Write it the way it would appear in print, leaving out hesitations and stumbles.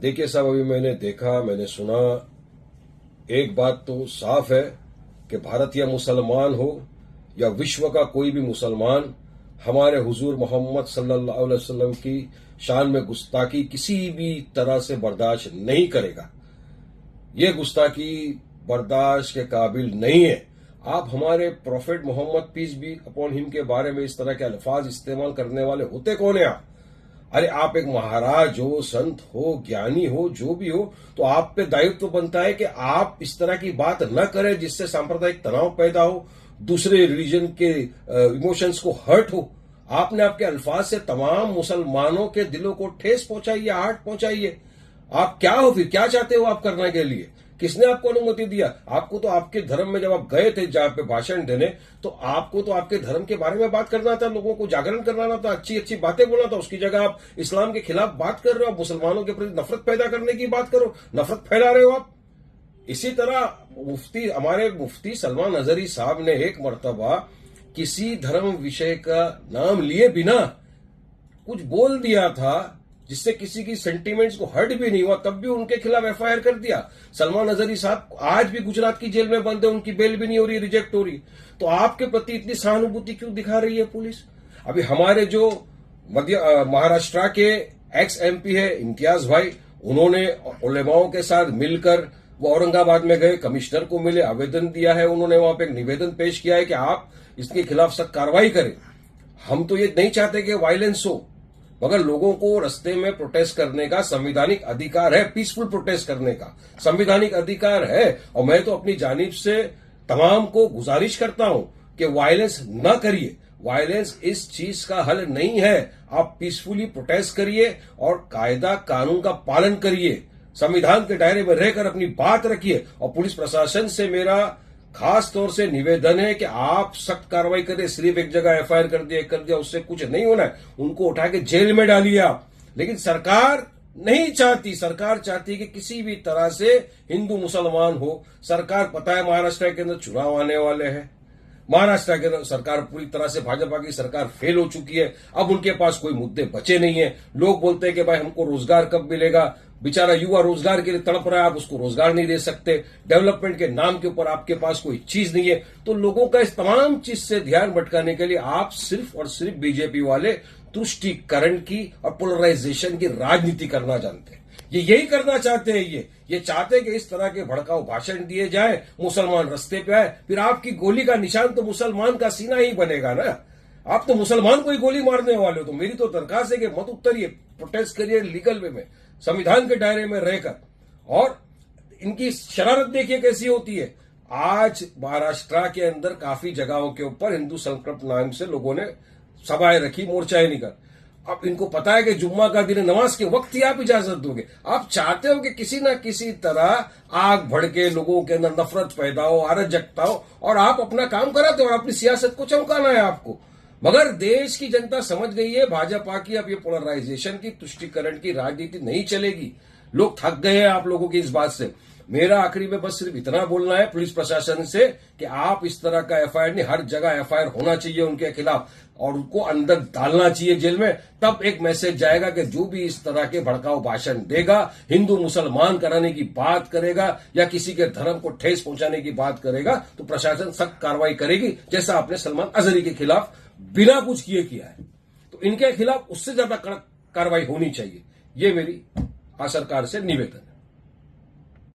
देखिए साहब, अभी मैंने सुना, एक बात तो साफ है कि भारतीय मुसलमान हो या विश्व का कोई भी मुसलमान हमारे हुजूर मोहम्मद सल्लल्लाहु अलैहि वसल्लम की शान में गुस्ताखी किसी भी तरह से बर्दाश्त नहीं करेगा। ये गुस्ताखी बर्दाश्त के काबिल नहीं है। आप हमारे prophet Muhammad peace be upon him के बारे में इस तरह के अल्फाज इस्तेमाल करने वाले होते कौन है आप? अरे आप एक महाराज हो, संत हो, ज्ञानी हो, जो भी हो, तो आप पे दायित्व तो बनता है कि आप इस तरह की बात न करें जिससे सांप्रदायिक तनाव पैदा हो, दूसरे रिलीजन के इमोशंस को हर्ट हो। आपने आपके अल्फाज से तमाम मुसलमानों के दिलों को ठेस पहुंचाई है, आहट पहुंचाई है। आप क्या हो फिर? क्या चाहते हो आप करने के लिए? किसने आपको अनुमति दिया? आपको तो आपके धर्म में जब आप गए थे जहां पे भाषण देने, तो आपको तो आपके धर्म के बारे में बात करना था, लोगों को जागरण करवाना था, अच्छी अच्छी बातें बोलना था। उसकी जगह आप इस्लाम के खिलाफ बात कर रहे हो, आप मुसलमानों के प्रति नफरत पैदा करने की बात करो, नफरत फैला रहे हो आप। इसी तरह हमारे मुफ्ती सलमान अजहरी साहब ने एक मर्तबा किसी धर्म विषय का नाम लिए बिना कुछ बोल दिया था जिससे किसी की सेंटीमेंट्स को हर्ट भी नहीं हुआ, तब भी उनके खिलाफ एफआईआर कर दिया। सलमान अजहरी साहब आज भी गुजरात की जेल में बंद है, उनकी बेल भी नहीं हो रही, रिजेक्ट हो रही। तो आपके प्रति इतनी सहानुभूति क्यों दिखा रही है पुलिस? अभी हमारे जो महाराष्ट्र के एक्स एमपी है इम्तियाज भाई, उन्होंने उलेमाओं के साथ मिलकर वो औरंगाबाद में गए, कमिश्नर को मिले, आवेदन दिया है, उन्होंने वहां पर एक निवेदन पेश किया है कि आप इसके खिलाफ सख्त कार्रवाई करें। हम तो ये नहीं चाहते कि वायलेंस हो, मगर लोगों को रास्ते में प्रोटेस्ट करने का संवैधानिक अधिकार है, पीसफुल प्रोटेस्ट करने का संवैधानिक अधिकार है। और मैं तो अपनी जानिब से तमाम को गुजारिश करता हूं कि वायलेंस न करिए। वायलेंस इस चीज का हल नहीं है। आप पीसफुली प्रोटेस्ट करिए और कायदा कानून का पालन करिए, संविधान के दायरे में रहकर अपनी बात रखिए। और पुलिस प्रशासन से मेरा खास तौर से निवेदन है कि आप सख्त कार्रवाई करें। सिर्फ एक जगह एफआईआर कर दिया उससे कुछ नहीं होना है, उनको उठा के जेल में डालिए आप। लेकिन सरकार नहीं चाहती, सरकार चाहती कि किसी भी तरह से हिंदू मुसलमान हो। सरकार पता है महाराष्ट्र के अंदर चुनाव आने वाले हैं, महाराष्ट्र के अंदर सरकार पूरी तरह से भाजपा की सरकार फेल हो चुकी है। अब उनके पास कोई मुद्दे बचे नहीं है। लोग बोलते हैं कि भाई हमको रोजगार कब मिलेगा? बेचारा युवा रोजगार के लिए तड़प रहा है, आप उसको रोजगार नहीं दे सकते। डेवलपमेंट के नाम के ऊपर आपके पास कोई चीज नहीं है। तो लोगों का इस तमाम चीज से ध्यान भटकाने के लिए आप सिर्फ और सिर्फ बीजेपी वाले तुष्टीकरण की और पोलराइजेशन की राजनीति करना जानते हैं। ये यही करना चाहते हैं। ये चाहते हैं कि इस तरह के भड़काऊ भाषण दिए जाए, मुसलमान रस्ते पे आए, फिर आपकी गोली का निशान तो मुसलमान का सीना ही बनेगा ना। आप तो मुसलमान को ही गोली मारने वाले हो। तो मेरी तो दरखास्त है कि मत उतरिए, प्रोटेस्ट करिए लीगल वे में, संविधान के दायरे में रहकर। और इनकी शरारत देखिए कैसी होती है। आज महाराष्ट्र के अंदर काफी जगहों के ऊपर हिंदू संकल्प नाम से लोगों ने सभाएं रखी, मोर्चाएं निकल। अब इनको पता है कि जुम्मा का दिन, नमाज के वक्त ही आप इजाजत दोगे। आप चाहते हो कि किसी न किसी तरह आग भड़के, लोगों के अंदर नफरत पैदा हो, अराजकता हो, और आप अपना काम कराते हो और अपनी सियासत को चमकाना है आपको। मगर देश की जनता समझ गई है भाजपा की अब ये पोलराइजेशन की, तुष्टीकरण की राजनीति नहीं चलेगी। लोग थक गए हैं आप लोगों की इस बात से। मेरा आखिरी में बस सिर्फ इतना बोलना है पुलिस प्रशासन से कि आप इस तरह का एफआईआर नहीं, हर जगह एफआईआर होना चाहिए उनके खिलाफ और उनको अंदर डालना चाहिए जेल में। तब एक मैसेज जाएगा कि जो भी इस तरह के भड़काऊ भाषण देगा, हिंदू मुसलमान कराने की बात करेगा या किसी के धर्म को ठेस पहुंचाने की बात करेगा, तो प्रशासन सख्त कार्रवाई करेगी, जैसा आपने सलमान अजहरी के खिलाफ बिना कुछ किया है। तो इनके खिलाफ उससे ज्यादा कड़क कार्रवाई होनी चाहिए। ये मेरी सरकार से निवेदन है।